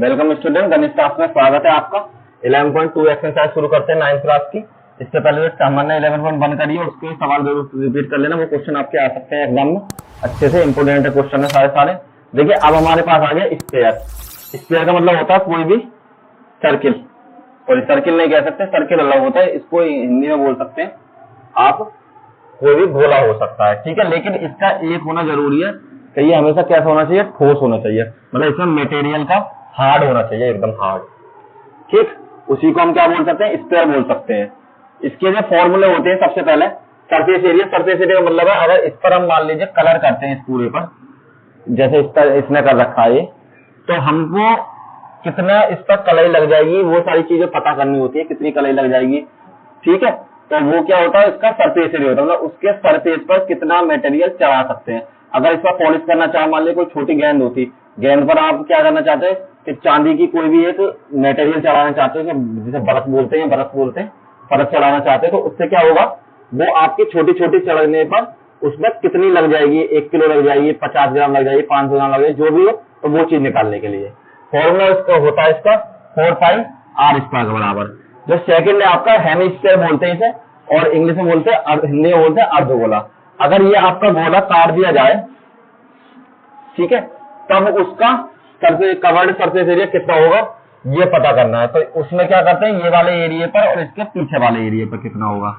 Welcome student, गणित class में स्वागत है आपका। 11.2 एक्सरसाइज शुरू करते हैं 9th क्लास की। इससे पहले जो हमने 11.1 करी है उसके सवाल जरूर रिपीट कर लेना, वो क्वेश्चन आपके आ सकते हैं एग्जाम में अच्छे से। इंपोर्टेंट क्वेश्चन है सारे। देखिए अब हमारे पास आ गया स्फीयर। स्फीयर का मतलब होता है कोई भी सर्किल, और सर्किल नहीं कह सकते, सर्किल अलग होता है, इसको हिंदी में बोल सकते हैं आप कोई भी गोला हो सकता है, ठीक है। लेकिन इसका एक होना जरूरी है कि ये हमेशा कैसा होना चाहिए, ठोस होना चाहिए, मतलब इसमें मटेरियल का हार्ड होना चाहिए, एकदम हार्ड, ठीक। उसी को हम क्या बोल सकते हैं, स्फीयर बोल सकते हैं। इसके जो फॉर्मूले होते हैं, सबसे पहले सरफेस एरिया। सरफेस एरिया का मतलब है अगर इस पर हम मान लीजिए कलर करते हैं इस पूरे पर, जैसे इस पर इसने कर रखा है, तो हमको कितना इस पर कलई लग जाएगी वो सारी चीजें पता करनी होती है, कितनी कलई लग जाएगी, ठीक है। तो वो क्या होता है, इसका सरफेस एरिया होता है, मतलब उसके सरफेस पर कितना मटेरियल चढ़ा सकते हैं। अगर इस पर पॉलिश करना चाहे, मान लीजिए कोई छोटी गेंद होती, गेंद पर आप क्या करना चाहते हैं कि चांदी की कोई भी एक मटेरियल चढ़ाना चाहते हैं, जिसे बरस बोलते हैं, परत चढ़ाना चाहते हैं, तो उससे क्या होगा, वो आपकी छोटी छोटी चढ़ने पर उसमें कितनी लग जाएगी, 1 किलो लग जाएगी, 50 ग्राम लग जाएगी, 500 ग्राम लग जाएगी, जो भी हो, तो वो चीज निकालने के लिए फॉर्मूला इसका होता है इसका 4 पाई आर स्क्वायर के बराबर। जो सेकंड है आपका हेमिस्फीयर बोलते हैं इसे, और इंग्लिश में बोलते हैं, हिंदी में बोलते हैं अर्धगोला। अगर ये आपका गोला काट दिया जाए, ठीक है, तब उसका कवर्ड सरफेस एरिया कितना होगा ये पता करना है। तो उसमें क्या करते हैं, ये वाले एरिया पर और इसके पीछे वाले एरिया पर कितना होगा।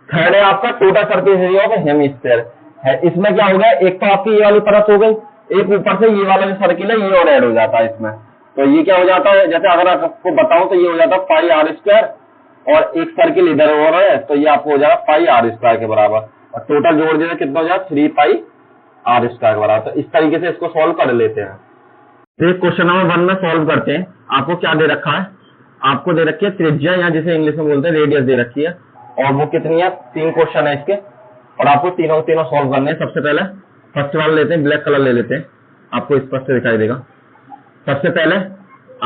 थर्ड है आपका total surface area of hemisphere है। इसमें क्या हो गया, एक तो आपकी ये वाली परत हो गई, एक ऊपर से ये वाला जो सर्किल है ये और ऐड हो जाता है इसमें। तो ये क्या हो जाता है, जैसे अगर आपको बताऊं तो ये हो जाता है पाई आर स्क्वायर, और एक सर्किल इधर हो रहा है, तो ये आपको हो जाएगा पाई आर स्क्वायर के बराबर, और टोटल जोड़ देना कितना हो जाएगा 3 पाई आर स्क्वायर के बराबर। तो इस तरीके से इसको सॉल्व कर लेते हैं। तो क्वेश्चन नंबर 1 में सॉल्व करते हैं। आपको क्या दे रखा है, आपको दे रखी है त्रिज्या, या जिसे इंग्लिश में बोलते हैं रेडियस दे रखी है, और वो कितनी है, 3 क्वेश्चन है इसके, और आपको तीनों सॉल्व करने हैं। सबसे पहले फर्स्ट वाला लेते हैं, ब्लैक कलर ले लेते हैं, आपको स्पष्ट से दिखाई देगा। सबसे पहले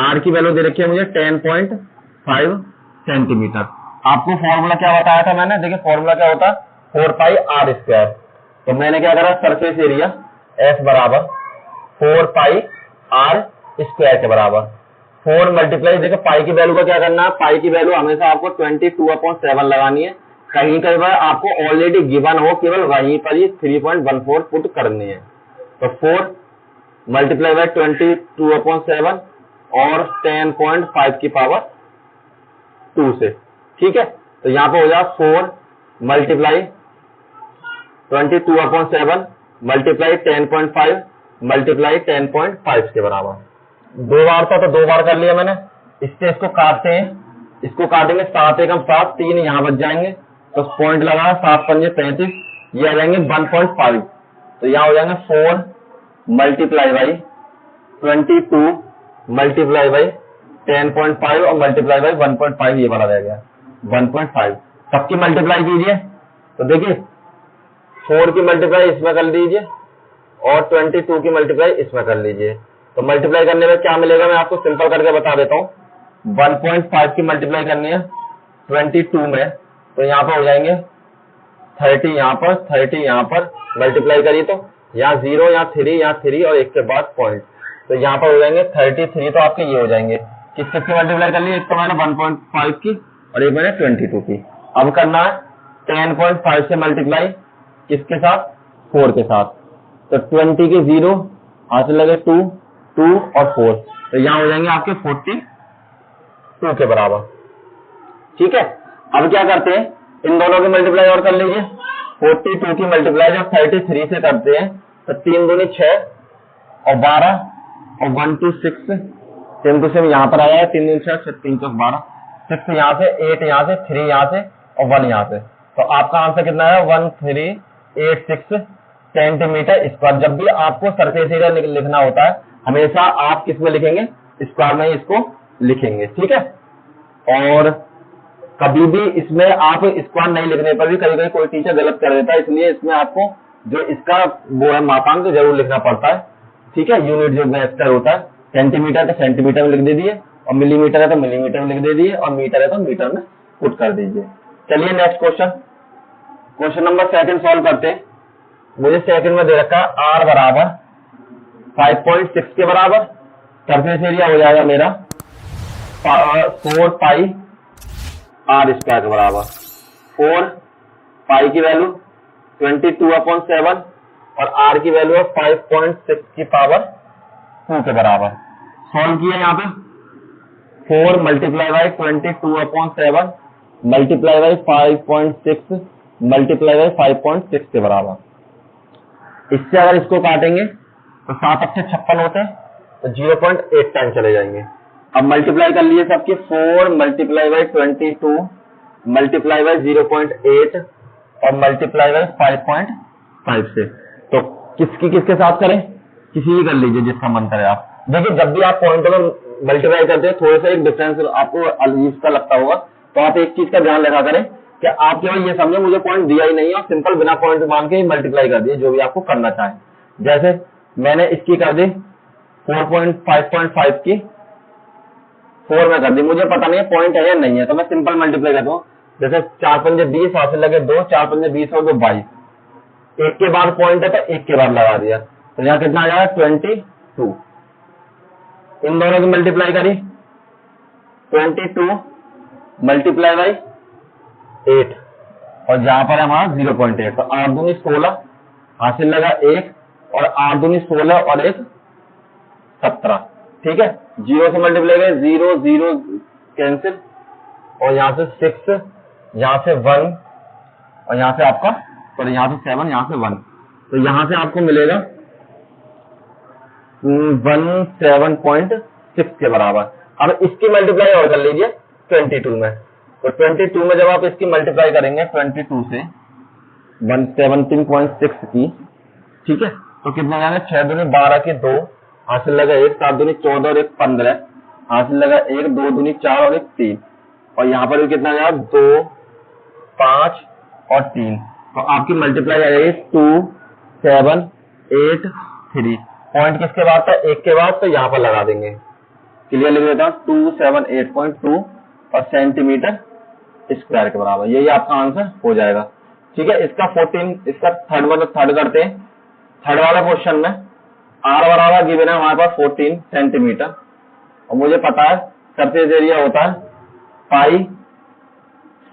आर की वैल्यू दे रखी है मुझे 10.5 सेंटीमीटर। आपको फॉर्मूला क्या बताया था मैंने, देखिए फॉर्मूला क्या होता है 4 पाई आर स्क्वायर। तो मैंने क्या करा, सरफेस एरिया एस बराबर 4 पाई आर स्क्वायर के बराबर 4 मल्टीप्लाई, देखिए पाई की वैल्यू का क्या करना है, पाई की वैल्यू हमेशा आपको 22/7 लगानी है। कहीं कहीं पर आपको ऑलरेडी गिवन हो, केवल वहीं पर ही 3.14 पुट करनी है। तो 4 मल्टीप्लाई बाय 22/7 और 10.5 की पावर 2 से, ठीक है। तो यहाँ पे हो जाए 4 मल्टीप्लाई 22/7 मल्टीप्लाई 10.5 मल्टीप्लाई 10.5 के बराबर। 2 बार था तो 2 बार कर लिया मैंने। इससे इसको काटते हैं, इसको काटेंगे 7 एकम 7, 3 यहाँ बच जाएंगे, तो पॉइंट लगा 7 पंजे 35, ये आ जाएंगे 1.5। तो यहाँ हो जाएंगे 4 मल्टीप्लाई बाई 22 मल्टीप्लाई बाई 10.5 और मल्टीप्लाई बाई 1.5, ये वाला रह गया 1.5। सबकी मल्टीप्लाई कीजिए, तो देखिए 4 की मल्टीप्लाई इसमें कर लीजिए और 22 की मल्टीप्लाई इसमें कर लीजिए। तो मल्टीप्लाई करने में क्या मिलेगा, मैं आपको सिंपल करके बता देता हूँ। 1.5 की मल्टीप्लाई करनी है 22 में, तो यहाँ पर हो जाएंगे 30, यहाँ पर 30, यहाँ पर मल्टीप्लाई करिए तो यहाँ 0, यहाँ 3, यहाँ 3 और एक के बाद पॉइंट, तो यहाँ पर हो जाएंगे 33। तो आपके ये हो जाएंगे, किस की मल्टीप्लाई कर ली, एक तो मैंने 1.5 की और एक मैंने 22 की। अब करना है 10.5 से मल्टीप्लाई किसके साथ, 4 के साथ, तो 20 के 0 हाथ लगे 2, 2 और 4, तो यहाँ हो जाएंगे आपके 42 के बराबर, ठीक है। अब क्या करते हैं, इन दोनों की मल्टीप्लाई और कर लीजिए। 42 की मल्टीप्लाई जब 33 से करते हैं तो 3 दूनी 6 और 12 और 1 2 6, 10 to 7 यहाँ पर आया है, 3 दूनी 6, 3 चौक 12, 6 यहाँ से, 8 यहाँ से, 3 यहाँ से और 1 यहाँ से। तो आपका आंसर कितना है 1386 सेंटीमीटर स्क्वायर। जब भी आपको सरफेस एरिया लिखना होता है हमेशा आप किस में लिखेंगे, स्क्वायर में इसको लिखेंगे, ठीक है। और कभी भी इसमें आप स्क्वायर नहीं लिखने पर भी कभी कभी कोई टीचर गलत कर देता है, इसलिए इसमें आपको जो इसका वो है मापांक जरूर लिखना पड़ता है, ठीक है। यूनिट जो वेक्टर होता है, सेंटीमीटर तो सेंटीमीटर में लिख दे दिए, और मिलीमीटर है तो मिलीमीटर में लिख दे दिए, और मीटर है तो मीटर में पुट कर दीजिए। चलिए next question, question number 2 solve करते हैं। मुझे सेकंड में दे रखा है आर बराबर 5.6 के बराबर सरफेस एरिया हो जाएगा मेरा 4 पाई आर स्क्वायर के बराबर। 4 पाई की वैल्यू 22/7 और आर की वैल्यू है 5.6 की पावर 2 के बराबर। सॉल्व किया यहाँ पे 4 multiply by 22/7 multiply by 5.6 multiply by 5.6 के बराबर। इससे अगर इसको काटेंगे तो 7 अच्छे 56 होते हैं, तो 0.8 टाइम चले जाएंगे। अब मल्टीप्लाई कर लिए सबके 4 मल्टीप्लाई बाई 22 मल्टीप्लाई बाई 0.8 और मल्टीप्लाई बाई 5.5 से। तो किसके साथ करें, किसी भी कर लीजिए जिसका मन करे आप। देखिए जब भी आप पॉइंटों में मल्टीप्लाई करते हैं थोड़ा सा एक डिफरेंस आपको अजीब सा लगता होगा, तो आप एक चीज का ध्यान रखा करें कि आप केवल ये समझे मुझे पॉइंट दिया ही नहीं है और सिंपल बिना पॉइंट मान के ही मल्टीप्लाई कर दिए जो भी आपको करना चाहे। जैसे मैंने इसकी कर दी 4.5.5 की 4 में कर दी, मुझे पता नहीं है पॉइंट है या नहीं है, तो मैं सिंपल मल्टीप्लाई करता हूँ। जैसे 4 पंजे 20 हासिल लगे 2, 4 पंजे 20 और 2 22, एक के बाद पॉइंट है तो एक के बाद लगा दिया, तो यहाँ कितना आ जाएगा 22। इन दोनों की मल्टीप्लाई करी 22 मल्टीप्लाई बाई 8 और यहाँ पर हमारा 0.8, तो 8 दूनी 16 हासिल लगा 1 और 8 दूनी 16 और 1 17। ठीक है, 0 से मल्टीप्लाई करें 0 0 कैंसिल और यहाँ से 6 यहाँ से 1 और यहाँ से आपका और यहाँ से 7 यहाँ से 1, तो यहाँ से आपको मिलेगा 17.6 के बराबर। अब इसकी मल्टीप्लाई और कर लीजिए 22 में, तो 22 में जब आप इसकी मल्टीप्लाई करेंगे 22 से 117.6 की, ठीक है, तो कितना जाएगा 6 दूनी 12 की 2 हासिल लगा 1, 7 दूनी 14 और 1 15 हासिल लगा 1, 2 दूनी 4 और 1 3 और यहाँ पर भी कितना जाएगा 2 5 और 3, तो आपकी मल्टीप्लाई आ जाएगी 2 7 8 3। पॉइंट किसके बाद था, 1 के बाद, तो यहाँ पर लगा देंगे। क्लियर लिख देता हूँ 278.2 और सेंटीमीटर स्क्वायर के बराबर, यही आपका आंसर हो जाएगा। ठीक है, इसका 14 इसका थर्ड करते हैं। थर्ड वाला क्वेश्चन में आर बराबर गिवन है हमारे पास 14 सेंटीमीटर और मुझे पता है सरफेस एरिया होता है पाई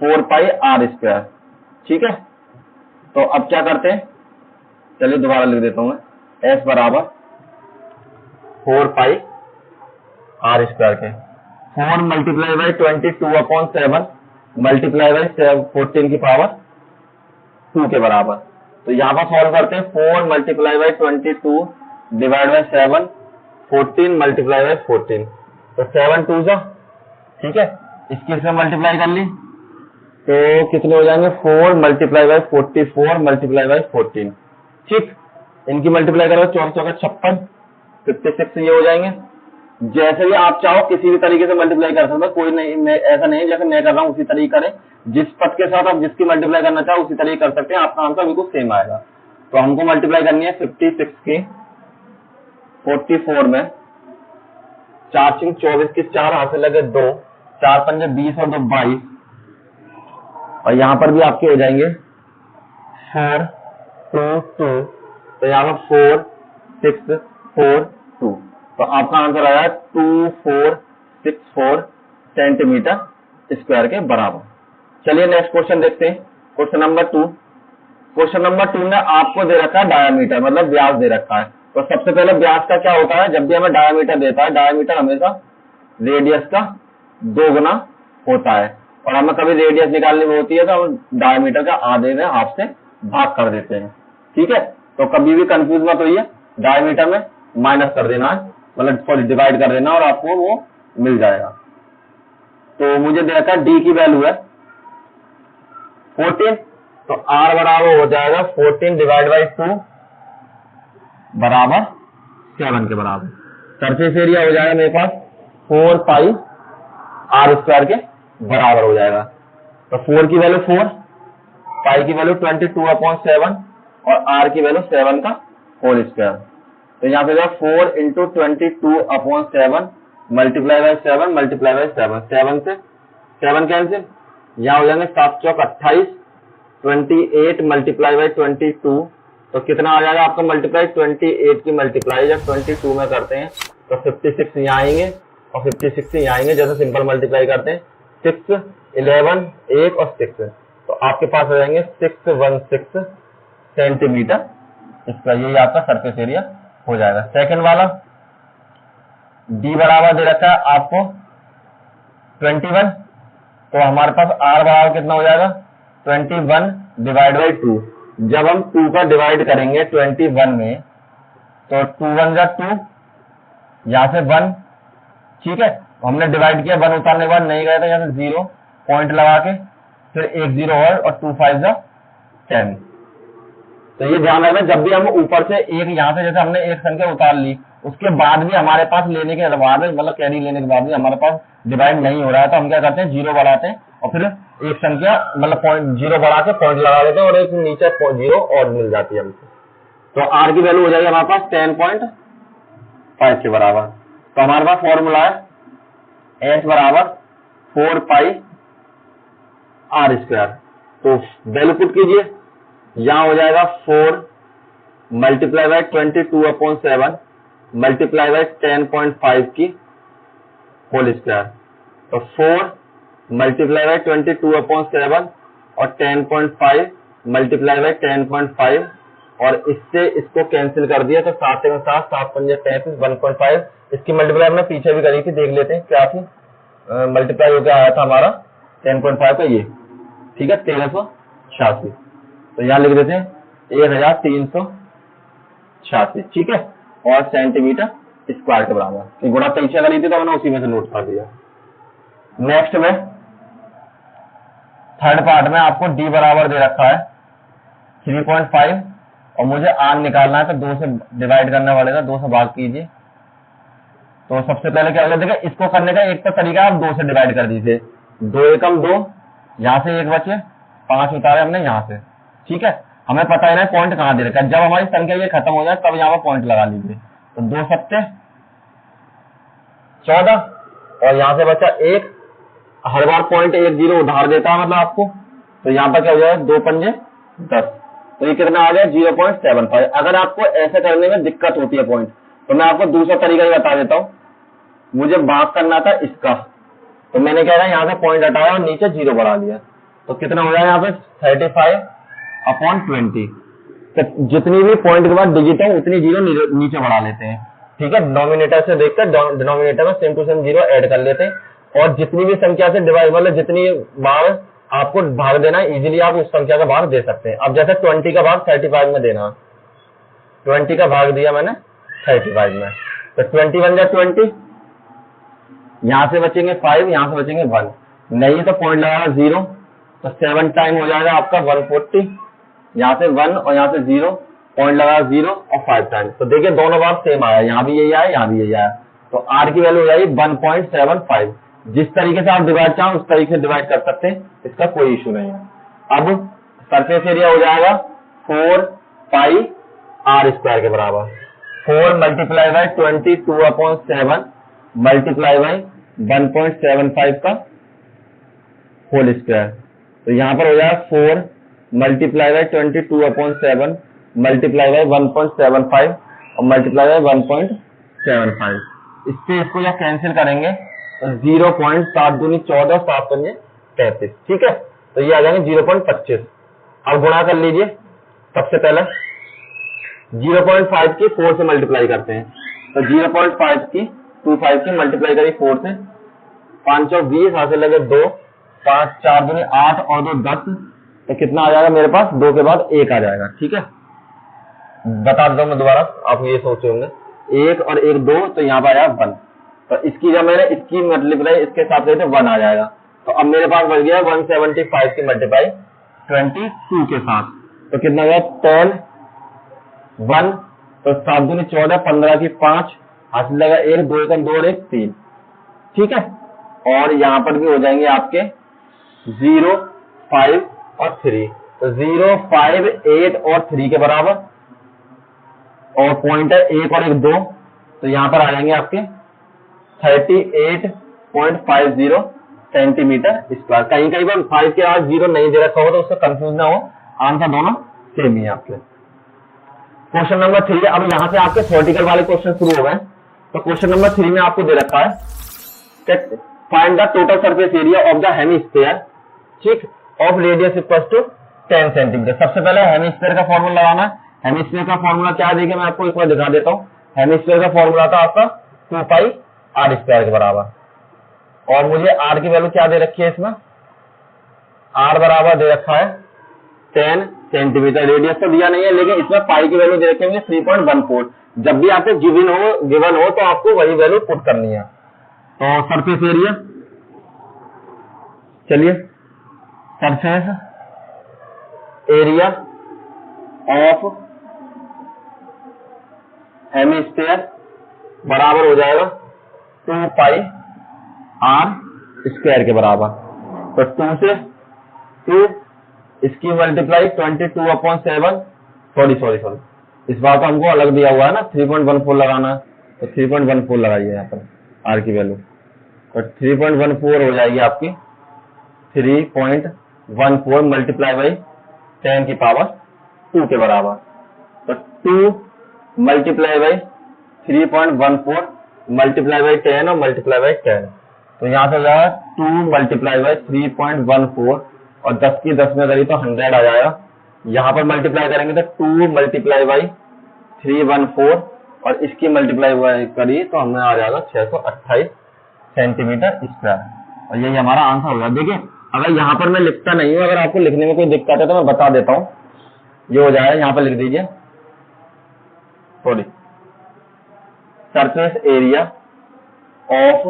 4 पाई आर स्क्वायर। ठीक है, तो अब क्या करते हैं, चलिए दोबारा लिख देता हूं मैं, एस बराबर 4 पाई आर स्क्वायर के 4 मल्टीप्लाई बाई 22/7 मल्टीप्लाई बाई 14 की पावर 2 के बराबर। तो यहाँ पर सॉल्व करते हैं 4 multiply by 22 divide by 7 14 multiply by 14, तो 7 2 जा, ठीक है, इसकी से मल्टीप्लाई कर ली तो कितने हो जाएंगे 4 मल्टीप्लाई बाई 44 मल्टीप्लाई बाई 14। ठीक, इनकी मल्टीप्लाई करो 4 4 56 56 ये हो जाएंगे। जैसे भी आप चाहो किसी भी तरीके से मल्टीप्लाई कर सकते हो, कोई नहीं, ऐसा नहीं जैसे मैं कर रहा हूँ उसी तरीके करें, जिस पद के साथ आप जिसकी मल्टीप्लाई करना चाहो उसी तरीके कर सकते हैं, आपका आंसर बिल्कुल सेम आएगा। तो हमको मल्टीप्लाई करनी है 56 की 44 में, 4 5 24 की 4 हासिल लगे 2, 4 5 20 और 2 22 और यहाँ पर भी आपके हो जाएंगे 4 2 2, तो यहाँ पर 4 6 4 2, तो आपका आंसर आया 2464 सेंटीमीटर स्क्वायर के बराबर। चलिए नेक्स्ट क्वेश्चन देखते हैं, क्वेश्चन नंबर 2। क्वेश्चन नंबर 2 में आपको दे रखा है डायामीटर, मतलब व्यास दे रखा है। तो सबसे पहले व्यास का क्या होता है, जब भी हमें डायामीटर देता है, डायामीटर हमेशा रेडियस का 2 गुना होता है और हमें कभी रेडियस निकालनी होती है तो हम डायामीटर का आधे में हाफ से भाग कर देते हैं। ठीक है, तो कभी भी कंफ्यूज मत होइए, डायामीटर में माइनस कर देना है, मतलब सॉरी डिवाइड कर देना और आपको वो मिल जाएगा। तो मुझे दे रखा डी की वैल्यू है 14, तो आर बराबर हो जाएगा 14 डिवाइड बाई 2 बराबर 7 के बराबर। सरफेस एरिया हो जाएगा मेरे पास 4 पाई आर स्क्वायर के बराबर हो जाएगा। तो 4 की वैल्यू 4, पाई की वैल्यू 22/7 और आर की वैल्यू 7 का होल स्क्वायर। तो यहाँ पे 4 into 22/7 multiply by 7 multiply by 7, 7 से 7 कैंसिल, यहाँ हो जाएंगे 7 चौक 28, 28 मल्टीप्लाई बाई 22, तो कितना आ जाएगा आपका मल्टीप्लाई 28 की मल्टीप्लाई जब 22 में करते हैं तो 56 यहाँ आएंगे और 56 यहाँ आएंगे। जैसे सिंपल मल्टीप्लाई करते हैं 6, 11, 1 और 6, तो आपके पास हो जाएंगे 616 सेंटीमीटर इसका, यही आपका सरफेस एरिया हो जाएगा। सेकंड वाला डी बराबर दे रखा है आपको 21, तो हमारे पास आर बराबर कितना हो जाएगा 21 डिवाइड बाई 2। जब हम 2 का डिवाइड करेंगे 21 में तो 2 1 जा 2, यहां से 1, ठीक है, हमने डिवाइड किया 1 उतारने के बाद नहीं गया था, यहाँ से 0 पॉइंट लगा के फिर एक 0 और 2 5 जा 10। तो ये ध्यान रखना जब भी हम ऊपर से एक यहाँ से जैसे हमने एक संख्या उतार ली उसके बाद भी हमारे पास लेने के बाद मतलब कैरी लेने के बाद भी हमारे पास डिवाइड नहीं हो रहा है तो हम क्या करते हैं 0 बढ़ाते हैं और फिर एक संख्या मतलब पॉइंट 0 बढ़ा के पॉइंट लगा देते हैं और एक नीचे 0 और मिल जाती है हमको। तो आर की वैल्यू हो जाएगी हमारे पास 10.5 के बराबर। तो हमारे पास फॉर्मूला है एच बराबर 4 पाई आर स्क्वायर। तो वैल्यू पुट कीजिए, यहां हो जाएगा 4 मल्टीप्लाई बाई 22/7 मल्टीप्लाई बाई 10.5 की होल स्क्वायर। तो 4 मल्टीप्लाई बाई 22/7 और 10.5 मल्टीप्लाई बाई 10.5 और इससे इसको कैंसिल कर दिया तो 7 में 7, 7 पंजे 35, 1.5। इसकी मल्टीप्लाई हमने पीछे भी करी थी, देख लेते हैं क्या थी। मल्टीप्लाई होकर आया था हमारा 10.5 का ये, ठीक है, 1386। तो यहां लिख देते हैं 1386, ठीक है, और सेंटीमीटर स्क्वायर के बराबर। गुणा पीछे करी थी तो मैंने उसी में से नोट कर दिया। नेक्स्ट में थर्ड पार्ट में आपको डी बराबर दे रखा है 3.5 और मुझे आर निकालना है तो 2 से डिवाइड करना पड़ेगा, 2 से भाग कीजिए। तो सबसे पहले क्या देखिए इसको करने का एक तो तरीका आप 2 से डिवाइड कर दीजिए, 2 एकम 2, यहां से 1 बचे, 5 उतारे हमने यहां से, ठीक है। हमें पता है ना पॉइंट कहां दे रखा है, जब हमारी संख्या ये खत्म हो जाए तब यहाँ पर पॉइंट लगा लीजिए। तो 2 सत्ते 14 और यहां से बचा 1, हर बार पॉइंट 1 0 उधार देता है मतलब आपको। तो यहाँ पर क्या हो जाएगा 2 पंजे 10, तो ये कितना आ गया 0.75। अगर आपको ऐसे करने में दिक्कत होती है पॉइंट तो मैं आपको दूसरा तरीका ही बता देता हूँ। मुझे भाग करना था इसका, तो मैंने क्या यहाँ से पॉइंट हटाया और नीचे 0 बढ़ा लिया, तो कितना हो जाएगा यहाँ पे 35/20। तो जितनी भी पॉइंट के बाद डिजिट है उतनी 0 नीचे बढ़ा लेते हैं, ठीक है। डिनोमिनेटर से देखकर डिनोमिनेटर में सेम टू सेम 0 ऐड कर लेते हैं और जितनी भी संख्या से डिवाइड मतलब जितनी बार आपको भाग देना है इजीली आप उस संख्या का भाग दे सकते हैं। अब जैसे 20 का भाग 35 में देना, 20 का भाग दिया मैंने 35 में, तो 21 जा 20, यहां से बचेंगे 5, यहां से बचेंगे 1, नहीं तो पॉइंट लगाना 0, तो 7 टाइम हो जाएगा आपका 140, यहां से 1 और यहां से 0, पॉइंट लगा 0 और 5 टाइम। तो देखिए दोनों बार सेम आया, यहाँ भी यही आया, यहाँ भी यही आया। तो आर की वैल्यू हो जाएगी 1.75। जिस तरीके से आप डिवाइड चाहें उस तरीके से डिवाइड कर सकते हैं, इसका कोई इशू नहीं है। अब सरफेस एरिया हो जाएगा 4 पाई आर स्क्वायर के बराबर। 4 मल्टीप्लाई बाई 22/7 मल्टीप्लाई बाई 1.75 का होल स्क्वायर। तो यहां पर हो जाएगा 4 मल्टीप्लाई बाई 22/7 मल्टीप्लाई बाई 1.75 और मल्टीप्लाई बाई 1.75। इससे इसको या कैंसिल करेंगे तो 0.7 दूनी 14, 7 पंजे 33, ठीक है। तो ये आ जाएंगे 0.25। अब गुणा कर लीजिए, सबसे पहले 0.5 की 4 से मल्टीप्लाई करते हैं, तो 0.5 की 25 की मल्टीप्लाई करी 4 से, 5 और 20 हासिल लगे 2, 5 4 दूनी 8 और 2 10, तो कितना आ जाएगा मेरे पास 2 के बाद 1 आ जाएगा, ठीक है। बता देता हूं मैं दोबारा, आप ये सोचे होंगे 1 और 1 2, तो यहाँ पर आया 1, तो इसकी जब मैंने इसकी मल्टीप्लाई इसके साथ तो 1 आ जाएगा। तो अब मेरे पास बच गया 175 की मल्टीप्लाई 22 के साथ, तो कितना गया 10 1, तो 7 दूनी 14, 15 की 5 हासिल लगा 1, 2 एकम 2 और 1 3, ठीक है। और यहाँ पर भी हो जाएंगे आपके 0 5 और 3, तो 0 5 8 और 3 के बराबर, और पॉइंट है 1 और 1 2, तो यहाँ पर आ जाएंगे आपके 38.50 सेंटीमीटर स्क्वायर। कहीं कहीं पर 5 के बाद 0 नहीं दे रखा हो तो उससे कंफ्यूज ना हो, आंसर दोनों सेम ही है आपके। क्वेश्चन नंबर 3, अब यहाँ से आपके थ्योरेटिकल वाले क्वेश्चन शुरू हो गए। तो क्वेश्चन नंबर 3 में आपको दे रखा है find the total surface area of the hemisphere, ठीक, of radius equal to 10 centimetre. सबसे पहले हेमिस्फीयर का फॉर्मूला लगाना है। हेमिस्फीयर का फॉर्मूला क्या देखिए, मैं आपको एक बार दिखा देता हूँ। हेमिस्फीयर का फॉर्मूला था आपका 2 पाई आर स्क्वायर के बराबर, और मुझे आर की वैल्यू क्या दे रखी है इसमें, आर बराबर दे रखा है 10 सेंटीमीटर। रेडियस तो दिया नहीं है, लेकिन इसमें पाई की वैल्यू दे रखी है 3.14। जब भी आपको गिवन हो तो आपको वही वैल्यू पुट करनी है। तो सरफेस एरिया, चलिए सरफेस एरिया ऑफ हेमिस्फीयर बराबर हो जाएगा 2 पाई आर स्क्वायर के बराबर। तो 2 से 2 इसकी मल्टीप्लाई 22/7, सॉरी इस बार तो हमको अलग दिया हुआ है ना, 3.14 लगाना, तो 3.14 लगाइए यहाँ पर आर की वैल्यू। तो 3.14 हो जाएगी आपकी 3.14 मल्टीप्लाई बाई 10 की पावर 2 के बराबर। तो 2 मल्टीप्लाई बाई 3.14 मल्टीप्लाई बाई 10 और मल्टीप्लाई बाई 10, तो यहाँ से हो जाएगा 2 मल्टीप्लाई बाई 3.14, और 10 की 10 में करी तो 100 आ जाएगा। यहाँ पर मल्टीप्लाई करेंगे तो 2 मल्टीप्लाई बाई 314, और इसकी मल्टीप्लाई करी तो हमें आ जाएगा 628 सेंटीमीटर स्क्वायर, और यही हमारा आंसर होगा। देखिए अगर यहाँ पर मैं लिखता नहीं हूँ, अगर आपको लिखने में कोई दिक्कत है तो मैं बता देता हूँ। ये हो जाएगा, यहाँ पर लिख दीजिए sorry, surface area of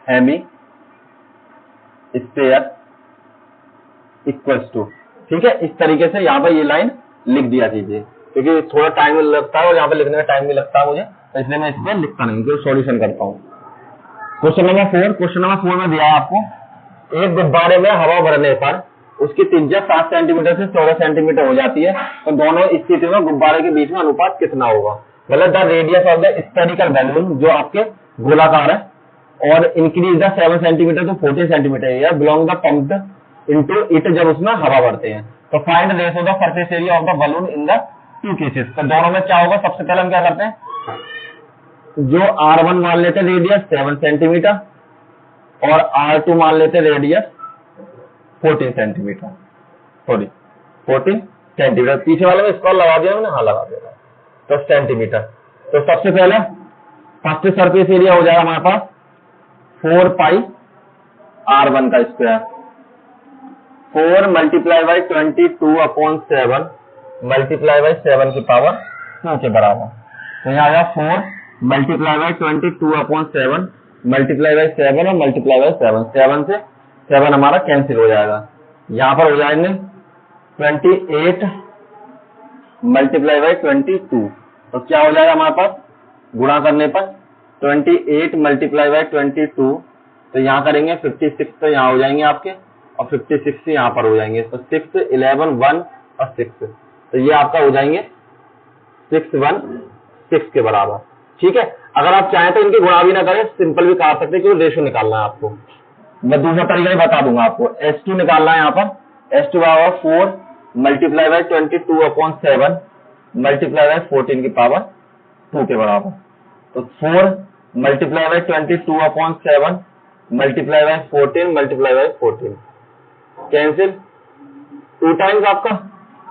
hemisphere equals to, ठीक है, इस तरीके से यहाँ पर ये लाइन लिख दिया कीजिए, क्योंकि थोड़ा टाइम लगता है और यहाँ पर लिखने में टाइम भी लगता है मुझे, तो इसलिए मैं इस पर लिखता नहीं, क्योंकि सॉल्यूशन करता हूँ। क्वेश्चन नंबर 4 में दिया है आपको, एक गुब्बारे में हवा भरने पर उसकी त्रिज्या 7 सेंटीमीटर से 14 सेंटीमीटर हो जाती है, तो दोनों स्थिति में गुब्बारे के बीच में अनुपात कितना होगा। मतलब the radius of the spherical balloon, जो आपके गोलाकार है, और increase the 7 centimetre to 14 centimetre belong the pumped into it, जब उसमें हवा भरते हैं। तो find ratio the surface area of the balloon in the 2 cases. तो दोनों में क्या होगा, सबसे पहले हम क्या करते हैं, जो R1 मान लेते हैं रेडियस 7 सेंटीमीटर, और R2 मान लेते हैं रेडियस 14 सेंटीमीटर, सॉरी 14 सेंटीमीटर। पीछे वाले में स्क्वायर लगा दिया मैंने, हाँ लगा दिया, तो सेंटीमीटर। तो सबसे पहले फर्स्ट सरफेस एरिया हो जाएगा हमारे पास 4 पाई R1 का square, 4 multiply by 22/7 multiply by 7 की पावर 2 के बराबर। तो यहाँ आ गया 4 मल्टीप्लाई बाई 22/7 मल्टीप्लाई बाई 7 और मल्टीप्लाई बाई 7, 7 से 7 हमारा कैंसिल हो जाएगा। यहाँ पर हो जाएंगे 28 मल्टीप्लाई बाई 22, तो क्या हो जाएगा हमारे पास, गुणा करने पर 28 मल्टीप्लाई बाई 22, तो यहाँ करेंगे 56, तो यहाँ हो जाएंगे आपके, और 56 से यहाँ पर हो जाएंगे, तो 6, 11, 1 और 6, तो ये आपका हो जाएंगे 616 के बराबर। ठीक है, अगर आप चाहें तो इनकी गुणा भी ना करें, सिंपल भी कहा सकते हैं, क्योंकि रेशो निकालना है आपको। मैं दूसरा तरीका ही बता दूंगा आपको। S2 निकालना है यहाँ पर, S2 बराबर 4 मल्टीप्लाई बाई 22/7 मल्टीप्लाई बाई 14 की पावर 2 के बराबर। तो 4 multiply by 22/7 multiply by 14 multiply by 14 cancel, 2 times आपका,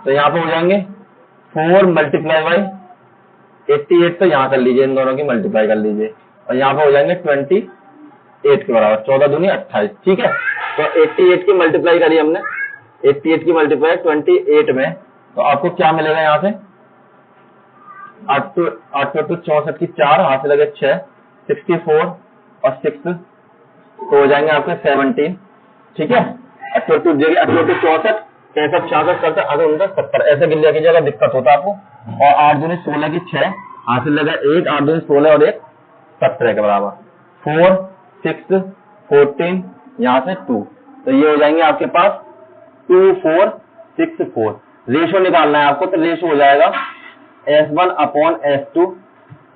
तो यहाँ पे हो जाएंगे 4 मल्टीप्लाई बाई 88, तो यहाँ कर लीजिए, इन दोनों की मल्टीप्लाई कर लीजिए, और यहाँ पे हो जाएंगे 28 के बराबर, 14 दूनी 28। ठीक है, तो 88 की मल्टीप्लाई करी हमने, 88 की मल्टीप्लाई 28 में, तो आपको क्या मिलेगा यहाँ से, 8 तो 64 की 4 हाथ से लगे 6, 64 और 6, तो हो जाएंगे आपके 17। ठीक है, 88 जगह 88 64 65 66 करते आगे उनका 70, ऐसे गिन लिया कीजिएगा, दिक्कत होता है आपको। और 8 दूनी 16 की 6 हाथ से लगा 1, 8 दूनी 16 और 1 17 के बराबर, 4 6 14 यहाँ से 2, तो ये हो जाएंगे आपके पास 2 4 6 4। रेशो निकालना है आपको, तो रेशो हो जाएगा S1/S2,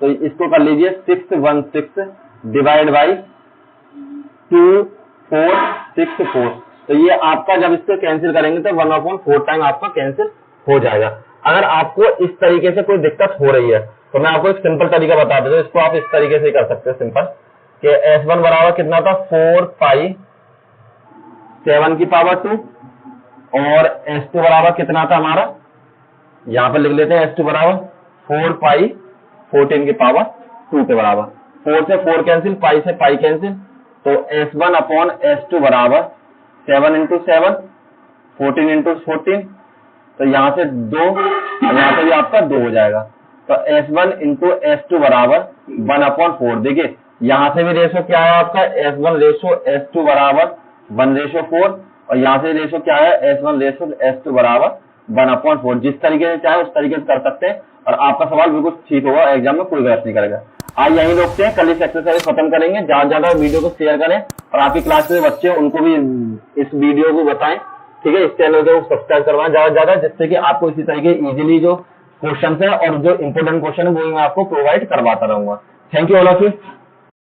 तो इसको कर लीजिए 616 डिवाइड बाई 2 4 6 4, तो ये आपका जब इसको कैंसिल करेंगे तो 1/4 टाइम आपका कैंसिल हो जाएगा। अगर आपको इस तरीके से कोई दिक्कत हो रही है तो मैं आपको एक सिंपल तरीका बता देता हूँ, इसको आप इस तरीके से कर सकते हो सिंपल, कि S1 बराबर कितना था 4 पाई 7 की पावर 2 और S2 बराबर कितना था हमारा, यहां पर लिख लेते हैं S2 बराबर 4 पाई 14 की पावर 2 के बराबर। 4 से 4 कैंसिल, पाई से पाई कैंसिल, तो S1 अपॉन S2 बराबर 7 इंटू 7 14 इंटू 14, तो यहां से 2 और यहां से भी आपका 2 हो जाएगा। तो S1 इंटू S2 बराबर 1 अपॉन 4। देखिए यहां से भी रेशो क्या है आपका, S1 रेशो S2 बराबर 1 रेशो 4, और यहां से रेशो क्या है, S1 रेशो S2 बराबर 1 अपॉन 4। जिस तरीके से चाहे उस तरीके से कर सकते हैं और आपका सवाल बिल्कुल ठीक होगा, एग्जाम में कोई गलत नहीं करेगा। आज यही रोकते हैं, कल इस एक्सरसाइज खत्म करेंगे। ज्यादा ज्यादा वीडियो को शेयर करें और आपकी क्लास के बच्चे हैं उनको भी इस वीडियो को बताएं, ठीक है। इस चैनल को सब्सक्राइब करवाएं ज्यादा से ज्यादा, जिससे कि आपको इसी तरीके इजीली जो क्वेश्चन है और जो इंपोर्टेंट क्वेश्चन है वो मैं आपको प्रोवाइड करवाता रहूंगा। Thank you all of you.